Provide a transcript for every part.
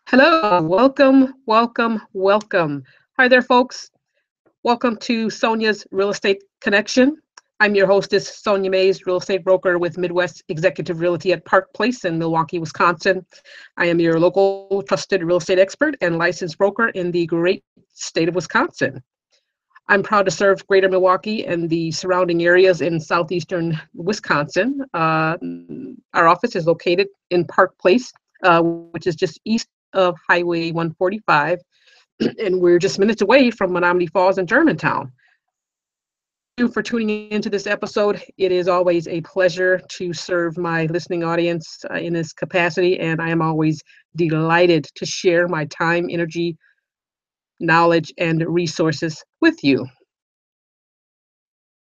Hello, welcome. Hi there, folks. Welcome to Sonia's Real Estate Connection. I'm your hostess, Sonia Mays, real estate broker with Midwest Executive Realty at Park Place in Milwaukee, Wisconsin. I am your local trusted real estate expert and licensed broker in the great state of Wisconsin. I'm proud to serve greater Milwaukee and the surrounding areas in southeastern Wisconsin. Our office is located in Park Place, which is just east of Highway 145, and we're just minutes away from Menominee Falls and Germantown. Thank you for tuning into this episode. It is always a pleasure to serve my listening audience in this capacity, and I am always delighted to share my time, energy, knowledge, and resources with you.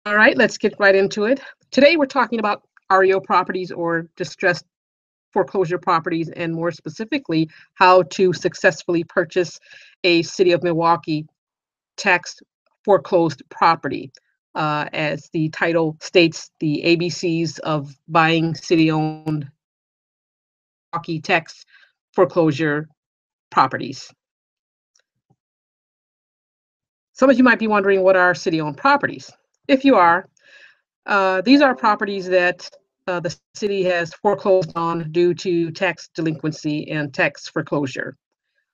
All right, let's get right into it. Today we're talking about REO properties or distressed foreclosure properties, and more specifically, how to successfully purchase a City of Milwaukee tax foreclosed property. As the title states, the ABCs of buying city-owned Milwaukee tax foreclosure properties. Some of you might be wondering, what are city-owned properties? If you are, these are properties that the city has foreclosed on due to tax delinquency and tax foreclosure.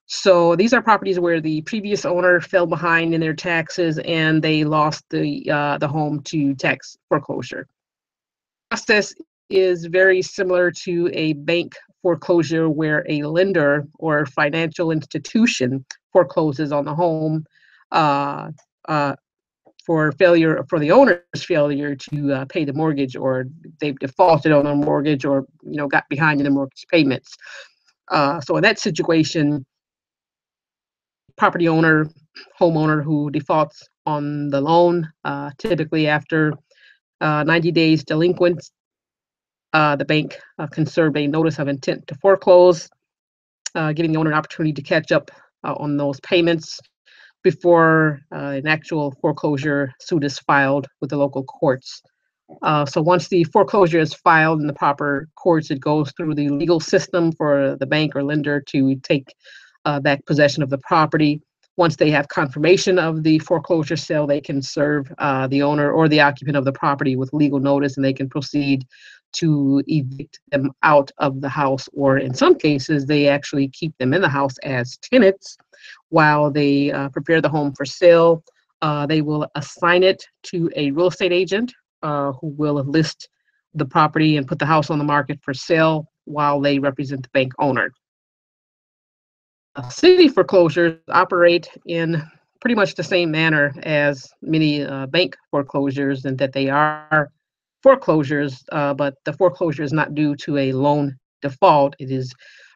So these are properties where the previous owner fell behind in their taxes and they lost the home to tax foreclosure. The process is very similar to a bank foreclosure, where a lender or financial institution forecloses on the home uh, uh, for the owner's failure to pay the mortgage, or they've defaulted on their mortgage, or got behind in the mortgage payments. So in that situation, property owner, homeowner who defaults on the loan, typically after 90 days delinquent, the bank can serve a notice of intent to foreclose, giving the owner an opportunity to catch up on those payments before an actual foreclosure suit is filed with the local courts. So once the foreclosure is filed in the proper courts, it goes through the legal system for the bank or lender to take back possession of the property. Once they have confirmation of the foreclosure sale, they can serve the owner or the occupant of the property with legal notice, and they can proceed to evict them out of the house, or in some cases, they actually keep them in the house as tenants while they prepare the home for sale. They will assign it to a real estate agent who will list the property and put the house on the market for sale while they represent the bank owner. City foreclosures operate in pretty much the same manner as many bank foreclosures, in that they are foreclosures, but the foreclosure is not due to a loan default. It is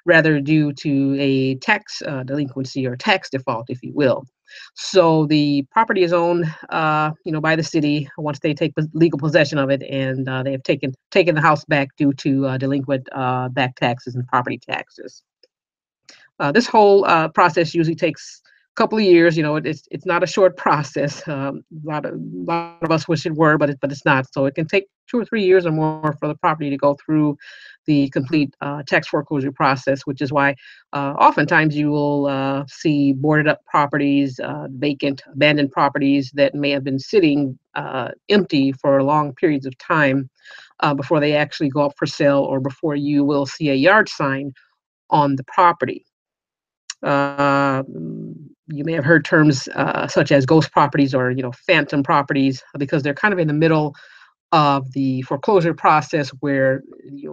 rather due to a tax delinquency or tax default, if you will. So the property is owned, by the city once they take legal possession of it, and they have taken the house back due to delinquent back taxes and property taxes. This whole process usually takes a couple of years. It's not a short process. A lot of us wish it were, but it's not. So it can take 2 or 3 years or more for the property to go through the complete tax foreclosure process, which is why oftentimes you will see boarded up properties, vacant, abandoned properties that may have been sitting empty for long periods of time before they actually go up for sale, or before you will see a yard sign on the property. Uh, you may have heard terms such as ghost properties, or phantom properties, because they're kind of in the middle of the foreclosure process, where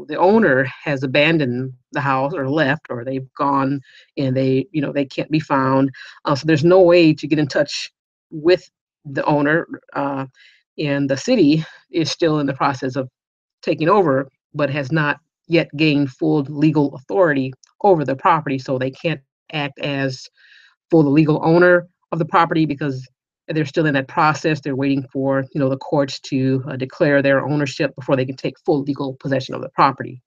the owner has abandoned the house or left, or they've gone and they can't be found. So there's no way to get in touch with the owner, and the city is still in the process of taking over, but has not yet gained full legal authority over the property, so they can't act as full legal owner of the property, because they're still in that process. They're waiting for the courts to declare their ownership before they can take full legal possession of the property.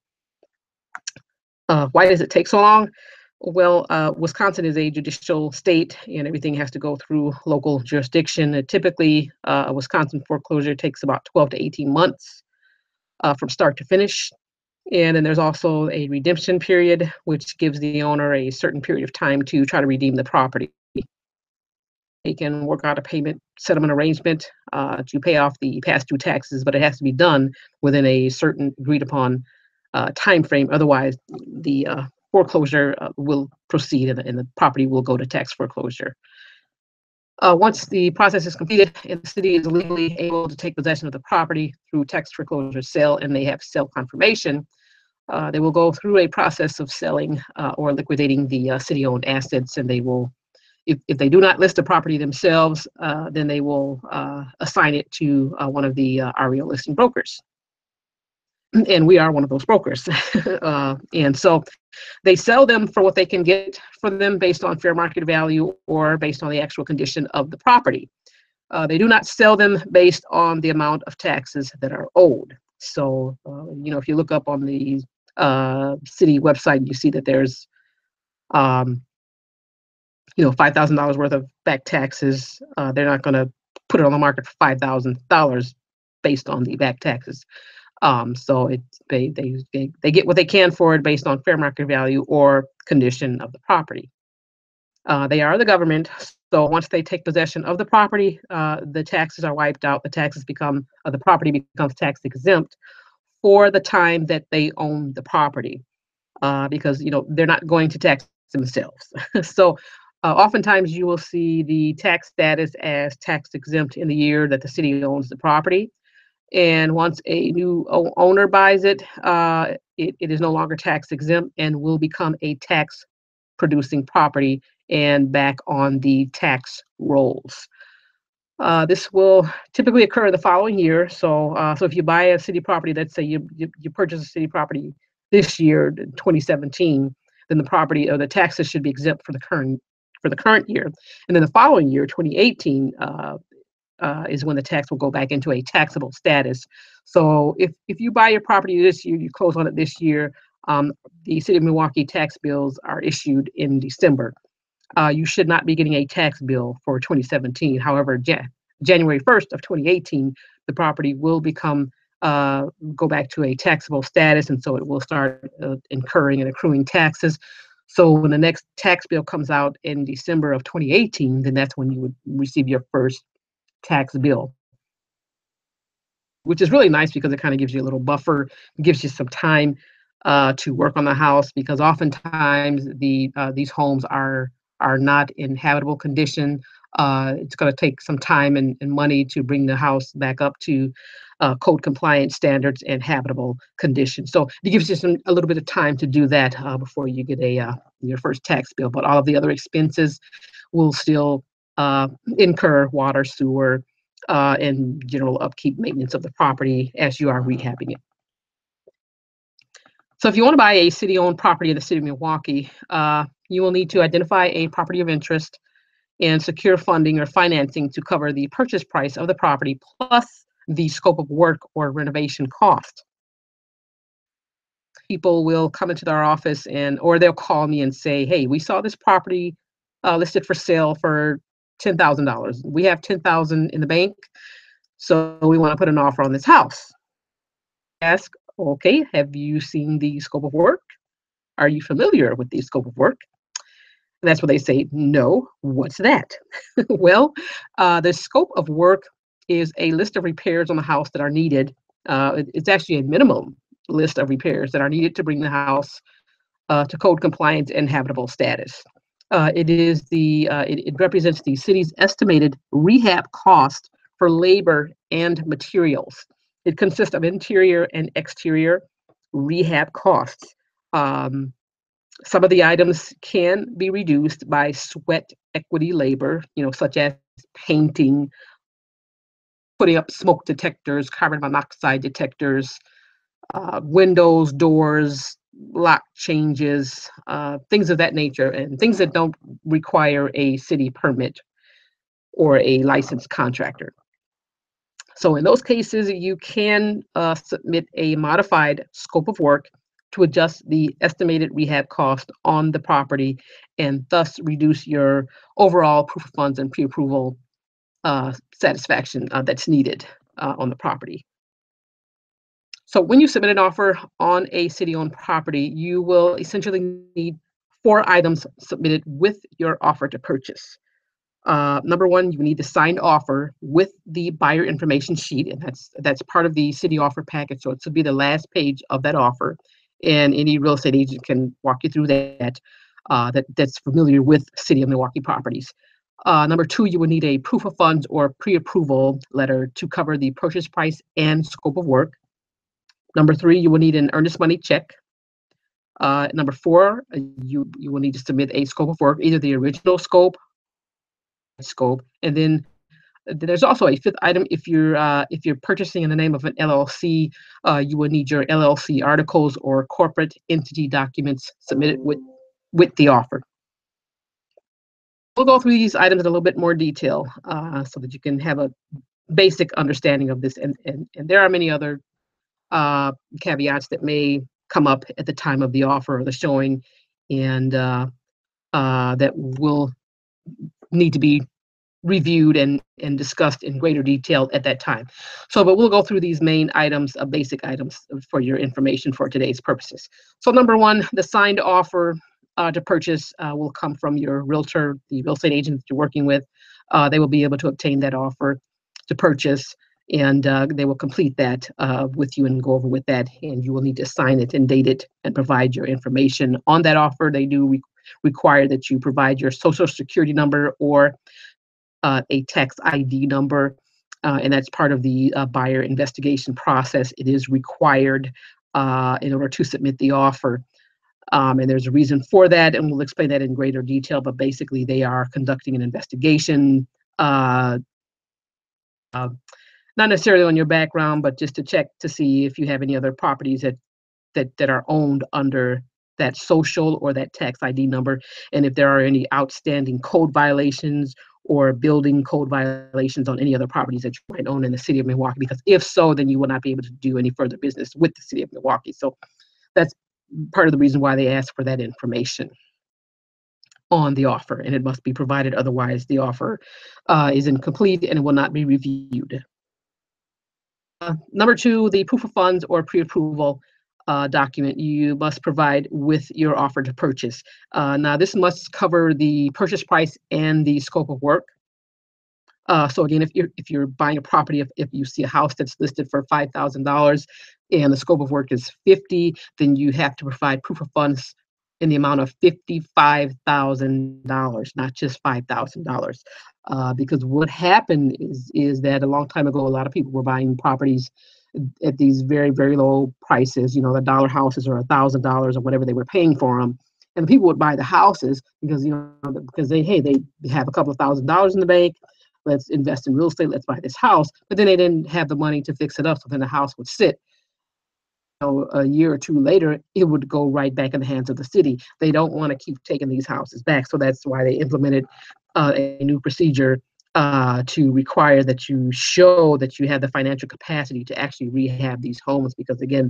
Why does it take so long? Well, Wisconsin is a judicial state, and everything has to go through local jurisdiction. Typically, a Wisconsin foreclosure takes about 12 to 18 months from start to finish. And then there's also a redemption period, which gives the owner a certain period of time to try to redeem the property. They can work out a payment settlement arrangement to pay off the past due taxes, but it has to be done within a certain agreed upon time frame. Otherwise, the foreclosure will proceed, and the property will go to tax foreclosure. Once the process is completed and the city is legally able to take possession of the property through tax foreclosure sale, and they have sale confirmation, they will go through a process of selling or liquidating the city-owned assets, and they will, if they do not list the property themselves, then they will assign it to one of the REO listing brokers. And we are one of those brokers. And so they sell them for what they can get for them based on fair market value or based on the actual condition of the property. They do not sell them based on the amount of taxes that are owed. So, if you look up on the city website, you see that there's, $5,000 worth of back taxes. They're not going to put it on the market for $5,000 based on the back taxes. So they get what they can for it based on fair market value or condition of the property. They are the government, so once they take possession of the property, the taxes are wiped out. The property becomes tax exempt for the time that they own the property, because they're not going to tax themselves. So oftentimes you will see the tax status as tax exempt in the year that the city owns the property. And once a new owner buys it, it is no longer tax exempt and will become a tax producing property and back on the tax rolls. This will typically occur the following year. So if you buy a city property, let's say you purchase a city property this year, 2017, then the property or the taxes should be exempt for the current year. And then the following year, 2018, is when the tax will go back into a taxable status. So if you buy your property this year, you close on it this year, the city of Milwaukee tax bills are issued in December. You should not be getting a tax bill for 2017. However, January 1st of 2018, the property will go back to a taxable status, and so it will start incurring and accruing taxes. So when the next tax bill comes out in December of 2018, then that's when you would receive your first tax bill, which is really nice because it kind of gives you a little buffer, gives you some time to work on the house, because oftentimes these homes are not in habitable condition. It's going to take some time and money to bring the house back up to code compliant standards and habitable condition. So it gives you a little bit of time to do that before you get your first tax bill. But all of the other expenses will still incur: water, sewer, and general upkeep, maintenance of the property as you are rehabbing it. So if you want to buy a city-owned property in the city of Milwaukee, you will need to identify a property of interest and secure funding or financing to cover the purchase price of the property plus the scope of work or renovation cost. People will come into our office or they'll call me and say, "Hey, we saw this property listed for sale for $10,000. We have $10,000 in the bank, so we want to put an offer on this house." Ask, "Okay, have you seen the scope of work? Are you familiar with the scope of work?" And that's where they say, "No, what's that?" Well, the scope of work is a list of repairs on the house that are needed. It's actually a minimum list of repairs that are needed to bring the house to code compliance and habitable status. It represents the city's estimated rehab cost for labor and materials. It consists of interior and exterior rehab costs. Some of the items can be reduced by sweat equity labor, such as painting, putting up smoke detectors, carbon monoxide detectors, windows, doors, lock changes, things of that nature, and things that don't require a city permit or a licensed contractor. So in those cases, you can submit a modified scope of work to adjust the estimated rehab cost on the property and thus reduce your overall proof of funds and pre-approval satisfaction that's needed on the property. So when you submit an offer on a city-owned property, you will essentially need 4 items submitted with your offer to purchase. Number one, you need the signed offer with the buyer information sheet, and that's part of the city offer package. So it should be the last page of that offer, and any real estate agent can walk you through that. That's familiar with City of Milwaukee properties. Number two, you will need a proof of funds or pre-approval letter to cover the purchase price and scope of work. Number three, you will need an earnest money check. Number four, you will need to submit a scope of work, either the original scope, and then there's also a fifth item. If you're purchasing in the name of an LLC, you will need your LLC articles or corporate entity documents submitted with the offer. We'll go through these items in a little bit more detail so that you can have a basic understanding of this. And there are many other caveats that may come up at the time of the offer or the showing, and that will need to be reviewed and discussed in greater detail at that time. But we'll go through these main items, basic items for your information for today's purposes. So number one, the signed offer to purchase will come from your realtor, the real estate agent that you're working with. They will be able to obtain that offer to purchase, and they will complete that with you and go over with that, and you will need to sign it and date it and provide your information on that offer. They do require that you provide your social security number or a tax ID number, and that's part of the buyer investigation process. It is required in order to submit the offer. And there's a reason for that, and we'll explain that in greater detail, but basically they are conducting an investigation, not necessarily on your background, but just to check to see if you have any other properties that are owned under that social or that tax ID number, and if there are any outstanding code violations or building code violations on any other properties that you might own in the city of Milwaukee, because if so, then you will not be able to do any further business with the city of Milwaukee. So that's part of the reason why they ask for that information on the offer, and it must be provided, otherwise the offer is incomplete and it will not be reviewed. Number two, the proof of funds or pre-approval document you must provide with your offer to purchase. Now, this must cover the purchase price and the scope of work. So again, if you're buying a property, if you see a house that's listed for $5,000 and the scope of work is 50, then you have to provide proof of funds in the amount of $55,000, not just $5,000. Because what happened is that a long time ago, a lot of people were buying properties at these very, very low prices. You know, the dollar houses or $1,000 or whatever they were paying for them. And people would buy the houses because, because they have a couple of $1,000s in the bank. Let's invest in real estate. Let's buy this house. But then they didn't have the money to fix it up. So then the house would sit. A year or two later, it would go right back in the hands of the city. They don't want to keep taking these houses back. So that's why they implemented a new procedure to require that you show that you have the financial capacity to actually rehab these homes, because again,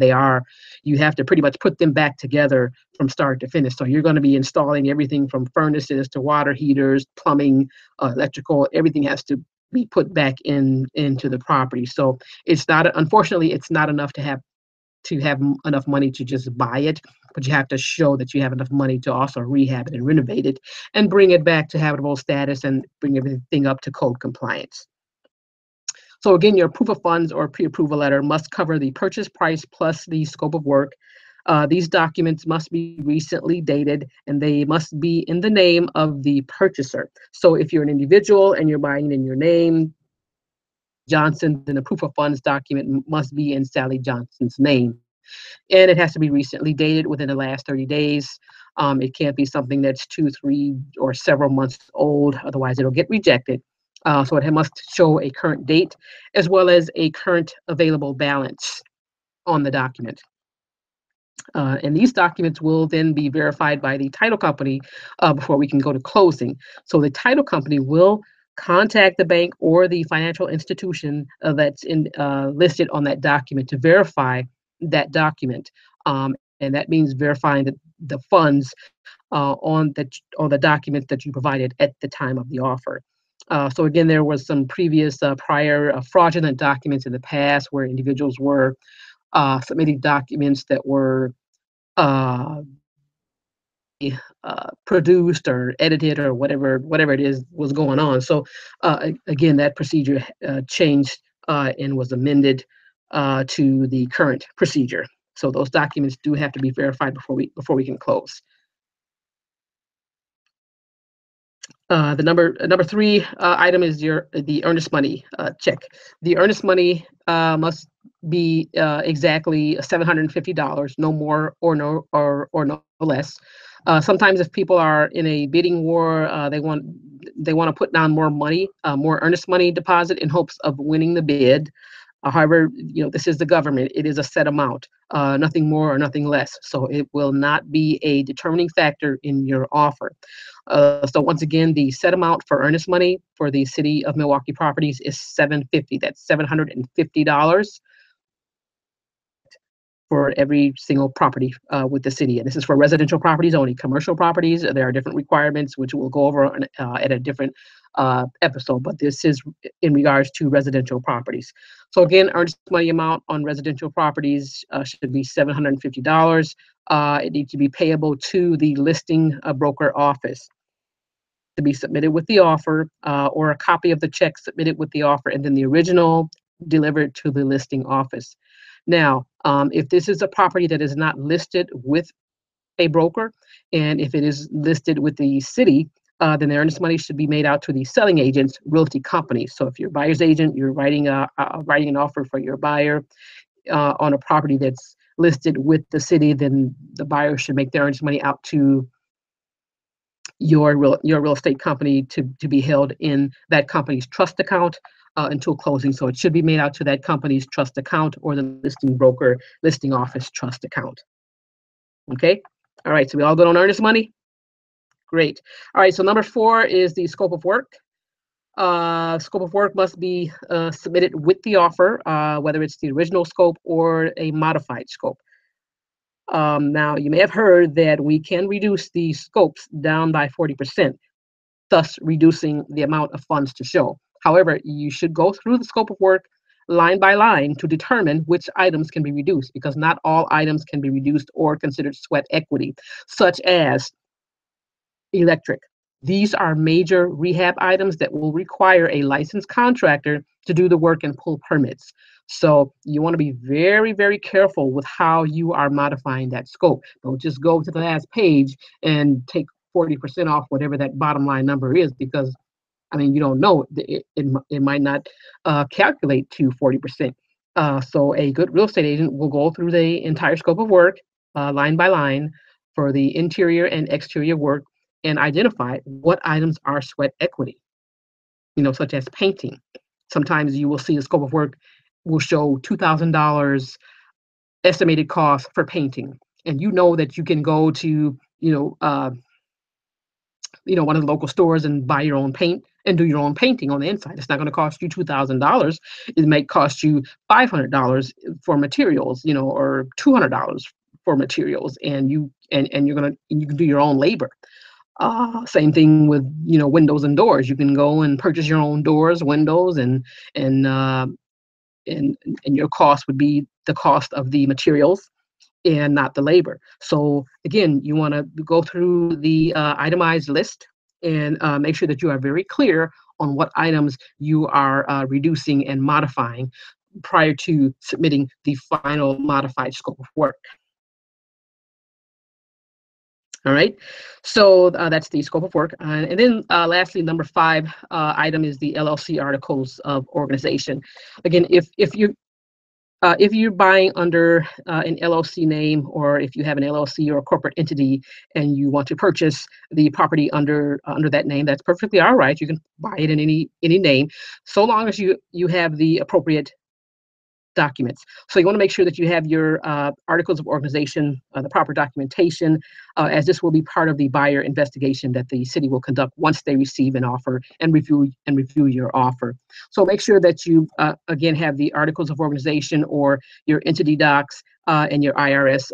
you have to pretty much put them back together from start to finish. So you're going to be installing everything from furnaces to water heaters, plumbing, electrical, everything has to be put back into the property. So unfortunately, it's not enough to have enough money to just buy it, but you have to show that you have enough money to also rehab it and renovate it and bring it back to habitable status and bring everything up to code compliance. So again, your proof of funds or pre-approval letter must cover the purchase price plus the scope of work. These documents must be recently dated, and they must be in the name of the purchaser. So if you're an individual and you're buying in your name, Johnson, then the proof of funds document must be in Sally Johnson's name. And it has to be recently dated within the last 30 days. It can't be something that's 2, 3, or several months old, otherwise it'll get rejected. So it must show a current date as well as a current available balance on the document. And these documents will then be verified by the title company before we can go to closing. So the title company will contact the bank or the financial institution that's listed on that document to verify that document. And that means verifying the funds on the document that you provided at the time of the offer. So again, there was some previous prior fraudulent documents in the past where individuals were submitting documents that were uh, produced or edited or whatever it is was going on. So again, that procedure changed and was amended to the current procedure. So those documents do have to be verified before we can close. The number three item is the earnest money check. The earnest money must be exactly $750, no more or no less. Sometimes if people are in a bidding war, they want to put down more money, more earnest money deposit in hopes of winning the bid. However, this is the government. It is a set amount, nothing more or nothing less. So it will not be a determining factor in your offer. So once again, the set amount for earnest money for the city of Milwaukee properties is $750. That's $750 for every single property with the city. And this is for residential properties only. Commercial properties, there are different requirements, which we'll go over at a different episode, but this is in regards to residential properties. So again, earnest money amount on residential properties should be $750. It needs to be payable to the listing broker office to be submitted with the offer, or a copy of the check submitted with the offer, and then the original delivered to the listing office. Now, if this is a property that is not listed with a broker, and if it is listed with the city, then the earnest money should be made out to the selling agent's realty company. So if you're a buyer's agent, you're writing an offer for your buyer on a property that's listed with the city, then the buyer should make the earnest money out to your real estate company to be held in that company's trust account until closing. So it should be made out to that company's trust account or the listing office trust account. Okay. All right. So we all good on earnest money? Great. All right. So number 4 is the scope of work. Scope of work must be submitted with the offer, whether it's the original scope or a modified scope. Now, you may have heard that we can reduce the scopes down by 40%, thus reducing the amount of funds to show. However, you should go through the scope of work line by line to determine which items can be reduced, because not all items can be reduced or considered sweat equity, such as electric. These are major rehab items that will require a licensed contractor to do the work and pull permits. So you want to be very, very careful with how you are modifying that scope. Don't just go to the last page and take 40% off whatever that bottom line number is, because you don't know. It might not calculate to 40%. So a good real estate agent will go through the entire scope of work line by line for the interior and exterior work and identify what items are sweat equity, such as painting. Sometimes you will see a scope of work will show $2,000 estimated cost for painting. And that you can go to, one of the local stores and buy your own paint and do your own painting on the inside. It's not going to cost you $2,000. It may cost you $500 for materials, or $200 for materials, and you can do your own labor. Same thing with windows and doors. You can go and purchase your own doors, windows, and and your cost would be the cost of the materials and not the labor. So again, you want to go through the itemized list and make sure that you are very clear on what items you are reducing and modifying prior to submitting the final modified scope of work. All right, so that's the scope of work. And then lastly, number 5 item is the LLC articles of organization. Again, if you're buying under an LLC name, or if you have an LLC or a corporate entity and you want to purchase the property under that name, that's perfectly all right. You can buy it in any name, so long as you have the appropriate documents. So you want to make sure that you have your articles of organization, the proper documentation, as this will be part of the buyer investigation that the city will conduct once they receive an offer and review your offer. So make sure that you again have the articles of organization or your entity docs and your IRS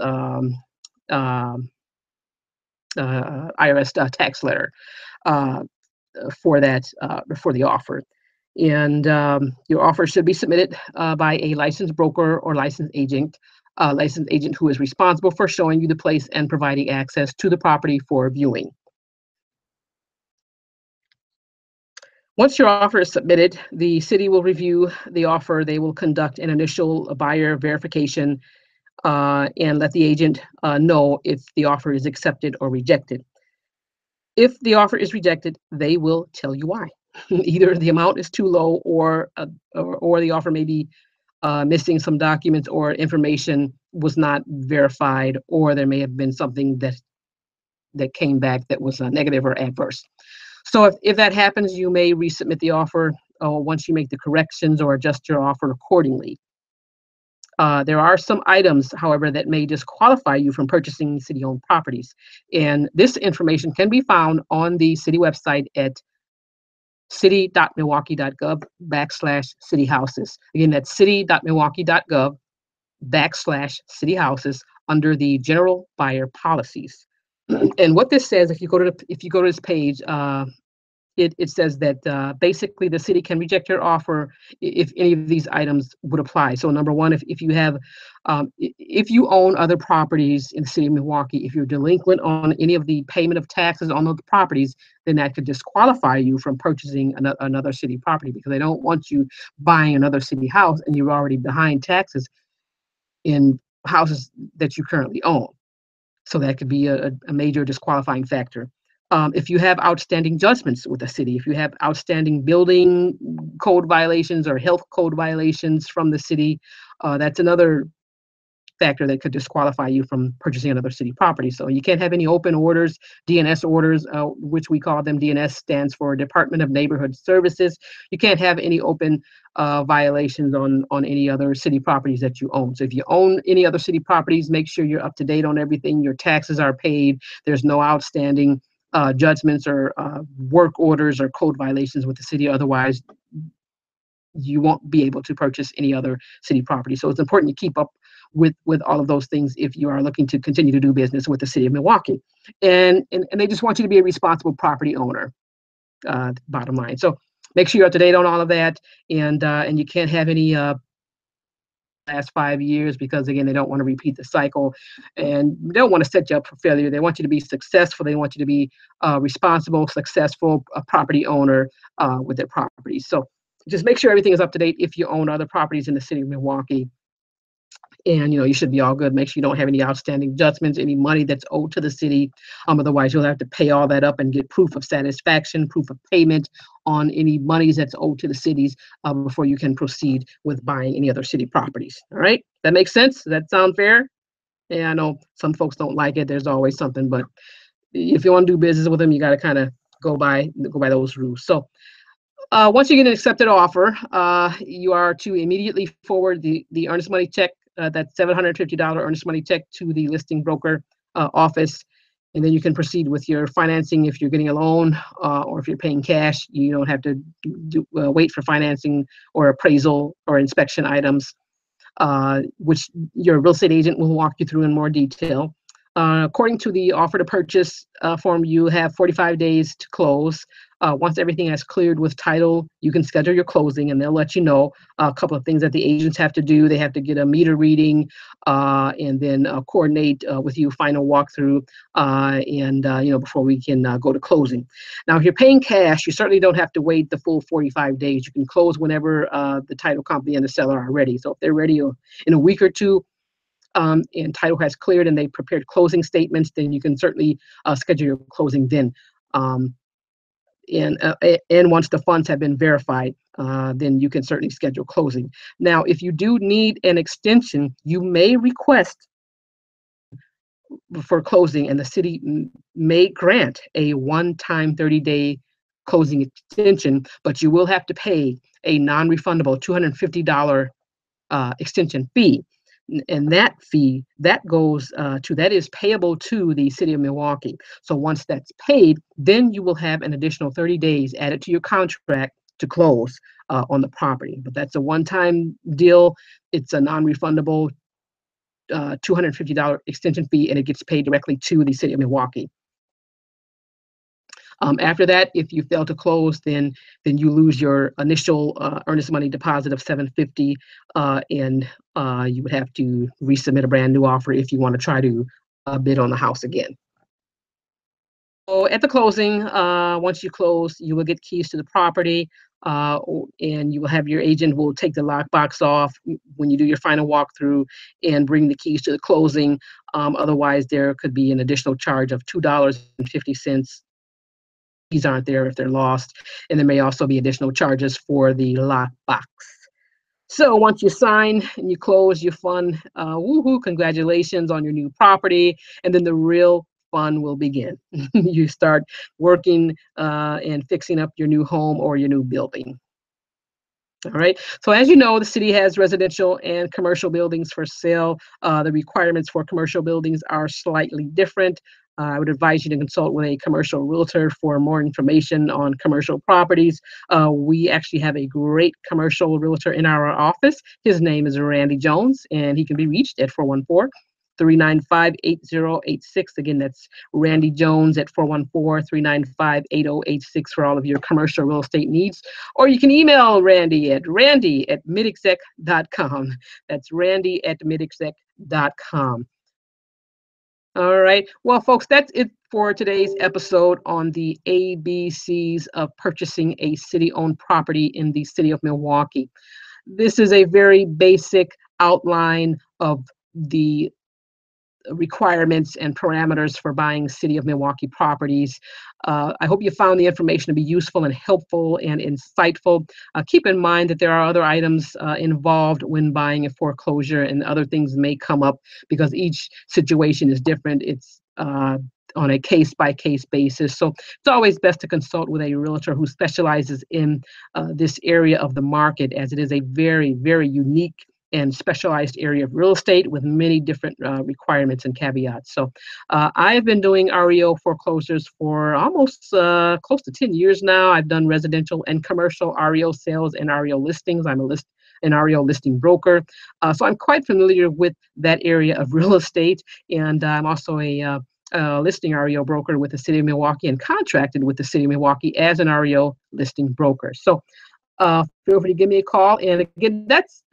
IRS tax letter for the offer. And your offer should be submitted by a licensed broker or licensed agent who is responsible for showing you the place and providing access to the property for viewing. Once your offer is submitted, the city will review the offer. They will conduct an initial buyer verification and let the agent know if the offer is accepted or rejected. If the offer is rejected, they will tell you why. Either the amount is too low, or the offer may be missing some documents, or information was not verified, or there may have been something that came back that was negative or adverse. So if that happens, you may resubmit the offer once you make the corrections or adjust your offer accordingly. There are some items, however, that may disqualify you from purchasing city-owned properties. And this information can be found on the city website at city.milwaukee.gov/city houses. Again, that's city.milwaukee.gov/city houses under the general buyer policies. And what this says, if you go to this page, it says that basically the city can reject your offer if any of these items would apply. So number one, if you have, if you own other properties in the city of Milwaukee, if you're delinquent on any of the payment of taxes on those properties, then that could disqualify you from purchasing another city property, because they don't want you buying another city house and you're already behind taxes in houses that you currently own. So that could be a major disqualifying factor. If you have outstanding judgments with the city, if you have outstanding building code violations or health code violations from the city, that's another factor that could disqualify you from purchasing another city property. So you can't have any open orders, DNS orders, which we call them. DNS stands for Department of Neighborhood Services. You can't have any open violations on any other city properties that you own. So if you own any other city properties, make sure you're up to date on everything. Your taxes are paid. There's no outstanding judgments or work orders or code violations with the city. Otherwise, you won't be able to purchase any other city property. So it's important to keep up with all of those things if you are looking to continue to do business with the city of Milwaukee. And they just want you to be a responsible property owner, bottom line. So make sure you're up to date on all of that, and you can't have any last 5 years, because again, they don't want to repeat the cycle, and they don't want to set you up for failure. They want you to be successful. They want you to be responsible, successful property owner with their properties. So just make sure everything is up to date if you own other properties in the city of Milwaukee. And you should be all good. Make sure you don't have any outstanding judgments, any money that's owed to the city. Otherwise, you'll have to pay all that up and get proof of satisfaction, proof of payment on any monies that's owed to the cities before you can proceed with buying any other city properties. All right, that makes sense? Does that sound fair? Yeah, I know some folks don't like it. There's always something, but if you want to do business with them, you got to kind of go by those rules. So once you get an accepted offer, you are to immediately forward the earnest money check, that $750 earnest money check, to the listing broker office. And then you can proceed with your financing. If you're getting a loan or if you're paying cash, you don't have to wait for financing or appraisal or inspection items, which your real estate agent will walk you through in more detail. According to the offer to purchase form, you have 45 days to close. Once everything has cleared with title, you can schedule your closing, and they'll let you know a couple of things that the agents have to do. They have to get a meter reading and then coordinate with you final walkthrough before we can go to closing. Now, if you're paying cash, you certainly don't have to wait the full 45 days. You can close whenever the title company and the seller are ready. So if they're ready in a week or two, and title has cleared and they prepared closing statements, then you can certainly schedule your closing then. And once the funds have been verified, then you can certainly schedule closing. Now, if you do need an extension, you may request for closing, and the city may grant a one-time 30-day closing extension, but you will have to pay a non-refundable $250 extension fee. And that fee that is payable to the city of Milwaukee. So once that's paid, then you will have an additional 30 days added to your contract to close on the property. But that's a one-time deal. It's a non-refundable $250 extension fee, and it gets paid directly to the city of Milwaukee. After that, if you fail to close, then you lose your initial earnest money deposit of $750, and you would have to resubmit a brand new offer if you want to try to bid on the house again. So at the closing, once you close, you will get keys to the property, and you will have your agent will take the lockbox off when you do your final walkthrough and bring the keys to the closing. Otherwise, there could be an additional charge of $2.50. Keys aren't there if they're lost, and there may also be additional charges for the lockbox. So once you sign and you close, you fund, woohoo, congratulations on your new property, and then the real fun will begin. You start working and fixing up your new home or your new building. All right. So as you know, the city has residential and commercial buildings for sale. The requirements for commercial buildings are slightly different. I would advise you to consult with a commercial realtor for more information on commercial properties. We actually have a great commercial realtor in our office. His name is Randy Jones, and he can be reached at 414-395-8086. Again, that's Randy Jones at 414-395-8086 for all of your commercial real estate needs. Or you can email Randy at randy@midexec.com. That's randy@midexec.com. All right. Well, folks, that's it for today's episode on the ABCs of purchasing a city-owned property in the city of Milwaukee. This is a very basic outline of the requirements and parameters for buying City of Milwaukee properties. I hope you found the information to be useful and helpful and insightful. Keep in mind that there are other items involved when buying a foreclosure, and other things may come up because each situation is different. It's on a case-by-case basis. So it's always best to consult with a realtor who specializes in this area of the market, as it is a very, very unique and specialized area of real estate with many different requirements and caveats. So I have been doing REO foreclosures for almost close to 10 years now. I've done residential and commercial REO sales and REO listings. I'm an REO listing broker. So I'm quite familiar with that area of real estate. And I'm also a listing REO broker with the City of Milwaukee and contracted with the City of Milwaukee as an REO listing broker. So feel free to give me a call. And again, that's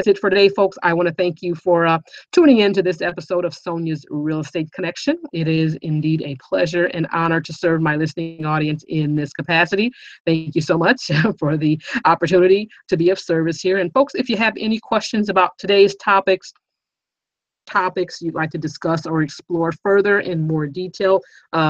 it for today, folks. I want to thank you for tuning in to this episode of Sonia's Real Estate Connection. It is indeed a pleasure and honor to serve my listening audience in this capacity. Thank you so much for the opportunity to be of service here. And folks, if you have any questions about today's topics you'd like to discuss or explore further in more detail,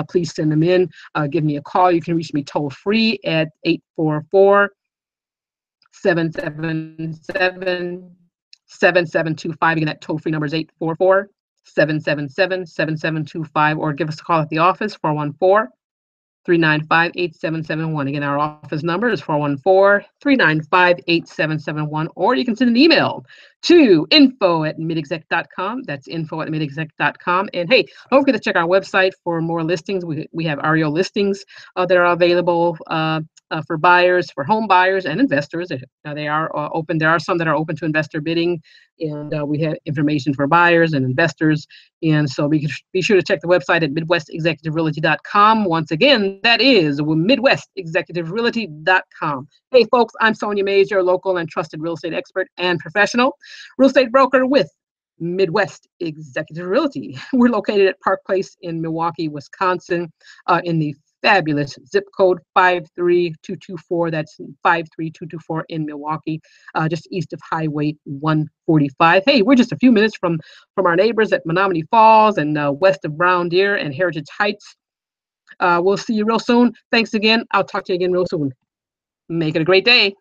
please send them in. Give me a call. You can reach me toll free at 844-777-7725. Again, that toll free number is 844-777-7725, or give us a call at the office, 414-395-8771. Again, our office number is 414-395-8771, or you can send an email to info@midexec.com. That's info@midexec.com. And hey, don't forget to check our website for more listings. We have REO listings that are available for buyers, for home buyers and investors. They are open. There are some that are open to investor bidding, and we have information for buyers and investors. And so be sure to check the website at midwestexecutiverealty.com. Once again, that is midwestexecutiverealty.com. Hey, folks, I'm Sonia Mays, your local and trusted real estate expert and professional real estate broker with Midwest Executive Realty. We're located at Park Place in Milwaukee, Wisconsin, in the fabulous zip code 53224. That's 53224 in Milwaukee, just east of Highway 145. Hey, we're just a few minutes from our neighbors at Menominee Falls and west of Brown Deer and Heritage Heights. We'll see you real soon. Thanks again. I'll talk to you again real soon. Make it a great day.